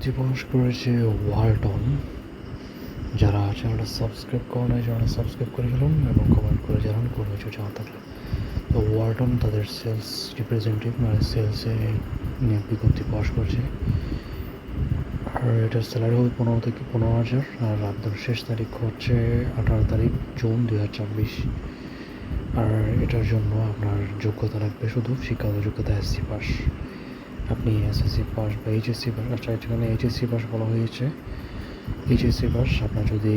দিবস করেছে ওয়ালটন। যারা চ্যানেলটা সাবস্ক্রাইব করে নেয়, যারা সাবস্ক্রাইব করে ফেলুন এবং কমেন্ট করে জানান কোনো কিছু জানা থাকলে। তো ওয়ালটন তাদের সেলস রিপ্রেজেন্টেটিভ মানে সেলসে নিয়োগ বিজ্ঞপ্তি প্রকাশ করছে। আর এটার স্যালারি হবে 15,000 আর আবেদনের শেষ তারিখ হচ্ছে 18 জুন 2024। আর এটার জন্য আপনার যোগ্যতা লাগবে শুধু শিক্ষাগত যোগ্যতা এসসি পাস। আপনি এসএসসি পাস বা এইচএসসি পাস, আচ্ছা এখানে এইচএসসি পাস বলা হয়েছে। এইচএসসি পাস আপনার যদি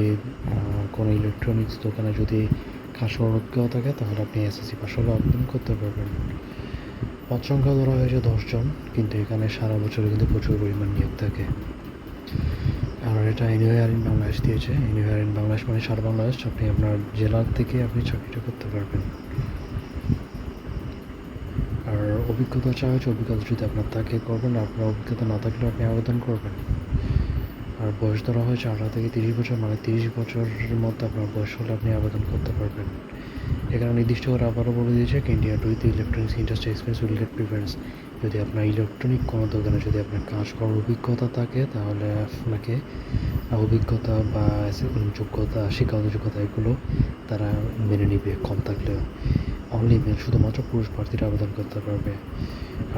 কোনো ইলেকট্রনিক্স দোকানে যদি কাজ করার থাকে তাহলে আপনি এসএসসি পাস হলে আবেদন করতে পারবেন। পদ সংখ্যা ধরা হয়েছে 10 জন, কিন্তু এখানে সারা বছরে কিন্তু প্রচুর পরিমাণ নিয়োগ থাকে। আর এটা এনিওয়ার ইন বাংলাদেশ দিয়েছে। এনিওয়ার ইন বাংলাদেশ মানে সারা বাংলাদেশ, আপনি আপনার জেলা থেকে আপনি চাকরিটা করতে পারবেন। আর অভিজ্ঞতা চাওয়া হয়েছে, অভিজ্ঞতা যদি আপনার থাকে করবেন, আপনার অভিজ্ঞতা না থাকলে আপনি আবেদন করবেন। আর বয়স ধরা হয়েছে 18 থেকে 30 বছর, মানে 30 বছরের মধ্যে আপনার বয়স হলে আপনি আবেদন করতে পারবেন। এখানে নির্দিষ্ট করে আবারও বলে দিয়েছে India to the electronics industry experience will get preference. যদি আপনার ইলেকট্রনিক কোনো দোকানে যদি আপনার কাজ করার অভিজ্ঞতা থাকে তাহলে আপনাকে অভিজ্ঞতা বা যোগ্যতা, শিক্ষাগত যোগ্যতা এগুলো তারা মেনে নিবে কম থাকলেও। অনলি মেল, শুধুমাত্র পুরুষ প্রার্থীরা আবেদন করতে পারবে।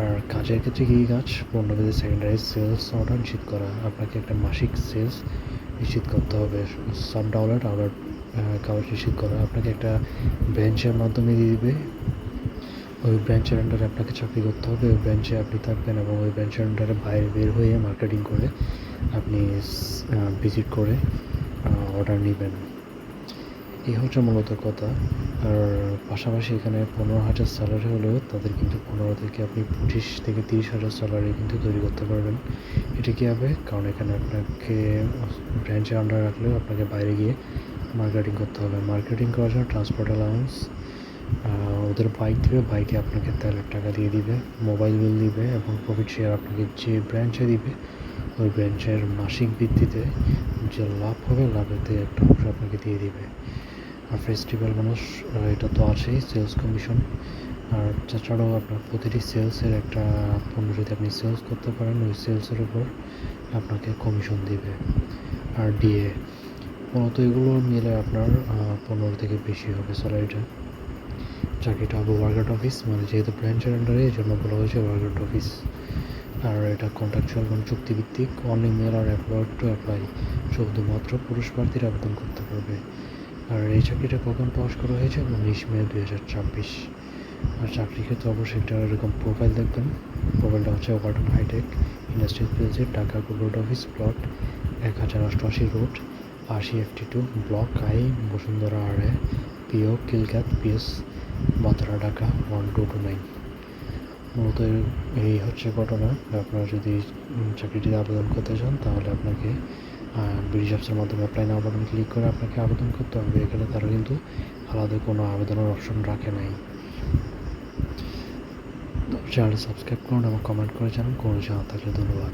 আর কাজের ক্ষেত্রে কী কাজ? পণ্যভেদে সেকেন্ডারি সেলস অর্ডার নিশ্চিত করা। আপনাকে একটা মাসিক সেলস নিশ্চিত করতে হবে। সাব ডাউনলোড অর্ডার কাগজ নিশ্চিত করা। আপনাকে একটা ব্রাঞ্চের মাধ্যমে দিয়ে দিবে, ওই ব্রাঞ্চের আন্ডারে আপনাকে চাকরি করতে হবে। ওই ব্রাঞ্চে আপনি থাকবেন এবং ওই ব্রাঞ্চের আন্ডারে বাইরে বের হয়ে মার্কেটিং করে আপনি ভিজিট করে অর্ডার নেবেন। এই হচ্ছে মূলত কথা। আর পাশাপাশি এখানে 15,000 স্যালারি হলেও তাদের কিন্তু 15 থেকে আপনি 25 থেকে 30,000 স্যালারি কিন্তু তৈরি করতে পারবেন। এটা কী হবে? কারণ এখানে আপনাকে ব্রাঞ্চের আন্ডার রাখলেও আপনাকে বাইরে গিয়ে মার্কেটিং করতে হবে। মার্কেটিং করার জন্য ট্রান্সপোর্ট অ্যালাউন্স, ওদের বাইক দেবে, বাইকে আপনাকে তেলের টাকা দিয়ে দিবে, মোবাইল বিল দিবে এবং প্রফিট শেয়ার আপনাকে যে ব্রাঞ্চে দিবে ওই ব্রাঞ্চের মাসিক ভিত্তিতে যে লাভ হবে লাভেতে একটা অংশ আপনাকে দিয়ে দিবে। আর ফেস্টিভ্যাল মানুষ এটা তো আছেই, সেলস কমিশন। আর তাছাড়াও আপনার প্রতিটি সেলসের একটা পণ্য যদি আপনি সেলস করতে পারেন ওই সেলসের উপর আপনাকে কমিশন দিবে। আর ডিএ মূলত এগুলো মিলে আপনার 15 থেকে বেশি হবে স্যালারিটা। চাকরিটা হবে ওয়ার্কার অফিস, মানে যেহেতু ব্রাঞ্চের আন্ডারে এই জন্য বলা হয়েছে ওয়ার্কার অফিস। আর এটা কন্ট্রাকচুয়াল মানে চুক্তিভিত্তিক। Only male are applied to apply, শুধুমাত্র পুরুষ প্রার্থীরা আবেদন করতে পারবে। আর এই চাকরিটা কখন পাস করা হয়েছে? 19 মে 2024। আর চাকরির ক্ষেত্রে অবশ্যই একটা এরকম প্রোফাইল দেখবেন। প্রোফাইলটা হচ্ছে Walton hitech industrial PLC, Dhaka road office, plot 1088 road, 80 block I, Bashundhara আড়ে, পিও কিলক্যাত পিএস, বাতরা, ঢাকা 1229। মূলত এই হচ্ছে ঘটনা। আপনারা যদি চাকরিটিতে আবেদন করতে চান তাহলে আপনাকে ব্রিটিশ অ্যাপসের মাধ্যমে অ্যাপ্লাই নাও বাটন ক্লিক করে আপনাকে আবেদন করতে হবে। এখানে তারা কিন্তু আলাদা কোনো আবেদনের অপশন রাখে নাই। চ্যানেলটি সাবস্ক্রাইব করুন এবং কমেন্ট করে জানান কোনো জানা থাকলে। ধন্যবাদ।